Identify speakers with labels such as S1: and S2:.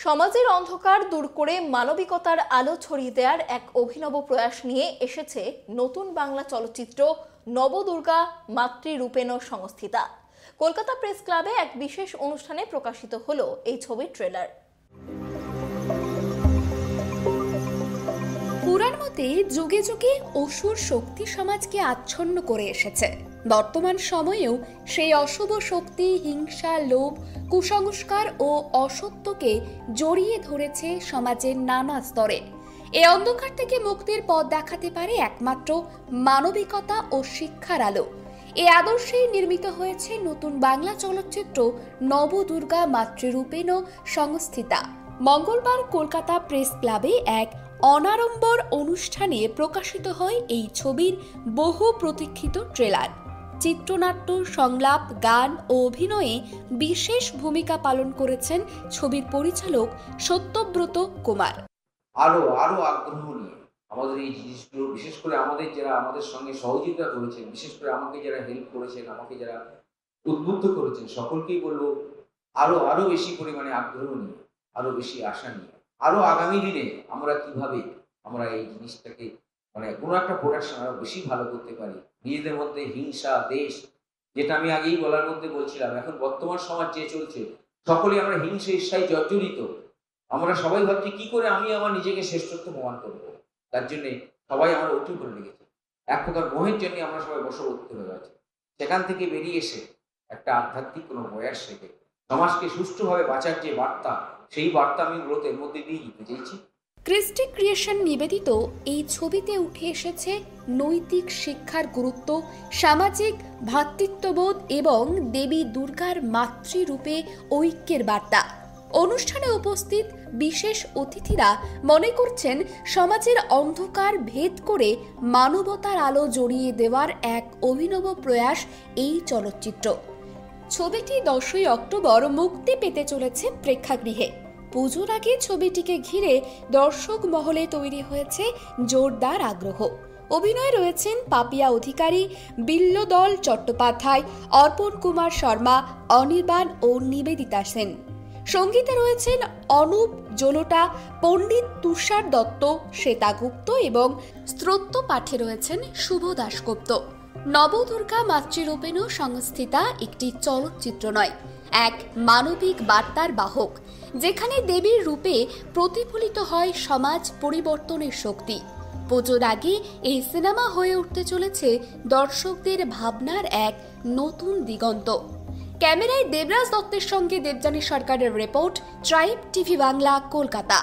S1: সমাজের অন্ধকার দূর করে মানবিকতার আলো ছড়িয়ে দেওয়ার এক অভিনব প্রয়াস নিয়ে এসেছে নতুন বাংলা চলচ্চিত্র নবদুর্গা মাতৃরূপেণ সংস্থিতা। কলকাতা প্রেস ক্লাবে এক বিশেষ অনুষ্ঠানে প্রকাশিত হলো এই ছবির ট্রেলার।
S2: পুরাণ মতে যুগে যুগে অসুর শক্তি সমাজকে আচ্ছন্ন করে এসেছে। বর্তমান সময়েও সেই অশুভ শক্তি হিংসা, লোভ, কুসংস্কার ও অসত্যকে জড়িয়ে ধরেছে সমাজের নানা স্তরে। এই অন্ধকার থেকে মুক্তির পথ দেখাতে পারে একমাত্র মানবিকতা ও শিক্ষার আলো। এই আদর্শেই নির্মিত হয়েছে নতুন বাংলা চলচ্চিত্র নবদুর্গা মাতৃরূপেণ সংস্থিতা। মঙ্গলবার কলকাতা প্রেস ক্লাবে এক অনাড়ম্বর অনুষ্ঠানে প্রকাশিত হয় এই ছবির বহু প্রতীক্ষিত ট্রেলার। চিত্রনাট্য, সংলাপ, গান ও অভিনয়ে বিশেষ ভূমিকা পালন করেছেন ছবির পরিচালক সত্যব্রত কুমার।
S3: আরো আগ্রহ নিয়ে আমাদের এই জিনিসগুলো, বিশেষ করে আমাদের যারা আমাদের সঙ্গে সহযোগিতা করেছেন, বিশেষ করে আমাকে যারা হেল্প করেছেন, আমাকে যারা উদ্বুদ্ধ করেছেন, সকলকেই বলবো আরো বেশি পরিমাণে আগ্রহ নিয়ে, আরো বেশি আশা নিয়ে, আরো আগামী দিনে আমরা কিভাবে আমরা এই জিনিসটাকে কোনো একটা প্রোডাকশন আরো বেশি ভালো করতে পারি। নিজেদের মধ্যে হিংসা, দেশ, যেটা আমি আগেই বলার মধ্যে বলছিলাম, এখন বর্তমান সমাজ যে চলছে, সকলেই আমরা হিংসা ঈর্ষায় জর্জরিত। আমরা সবাই ভাবছি কি করে আমি আমার নিজেকে শ্রেষ্ঠত্ব প্রমাণ করবো। তার জন্য সবাই আমরা উঠে করে লেগেছি। এক প্রকার মোহের জন্য আমরা সবাই বশবর্তী হয়ে গেছি। সেখান থেকে বেরিয়ে এসে একটা আধ্যাত্মিক কোনো প্রয়াস রেখে সমাজকে সুষ্ঠুভাবে বাঁচার যে বার্তা, সেই বার্তা আমি মূলত এর মধ্যে দিয়ে দিতে চাইছি।
S2: ক্রিস্টি ক্রিয়েশন নিবেদিত এই ছবিতে উঠে এসেছে নৈতিক শিক্ষার গুরুত্ব, সামাজিক ভ্রাতৃত্ববোধ এবং দেবী দুর্গার মাতৃরূপে ঐক্যের বার্তা। অনুষ্ঠানে উপস্থিত বিশেষ অতিথিরা মনে করছেন সমাজের অন্ধকার ভেদ করে মানবতার আলো জড়িয়ে দেওয়ার এক অভিনব প্রয়াস এই চলচ্চিত্র। ছবিটি 10ই অক্টোবর মুক্তি পেতে চলেছে প্রেক্ষাগৃহে। পুজোর আগে ছবিটিকে ঘিরে দর্শক মহলে তৈরি হয়েছে জোরদার আগ্রহ। অভিনয়ে রয়েছেন পাপিয়া অধিকারী, বিল্লদল চট্টোপাধ্যায়, অর্পণ কুমার শর্মা, অনির্বাণ ও নিবেদিতা সেন। সঙ্গীতে রয়েছেন অনুপ জলোটা, পণ্ডিত তুষার দত্ত, শ্বেতা গুপ্ত এবং স্তোত্র পাঠে রয়েছেন শুভ দাশগুপ্ত। নবদুর্গা মাতৃরূপেণ সংস্থিতা একটি চলচ্চিত্র নয়, এক মানবিক বার্তার বাহক, যেখানে দেবীর রূপে প্রতিফলিত হয় সমাজ পরিবর্তনের শক্তি। পুজোর আগে এই সিনেমা হয়ে উঠতে চলেছে দর্শকদের ভাবনার এক নতুন দিগন্ত। ক্যামেরায় দেবরাজ দত্তের সঙ্গে দেবযানী সরকারের report, tribe TV Bangla, Kolkata.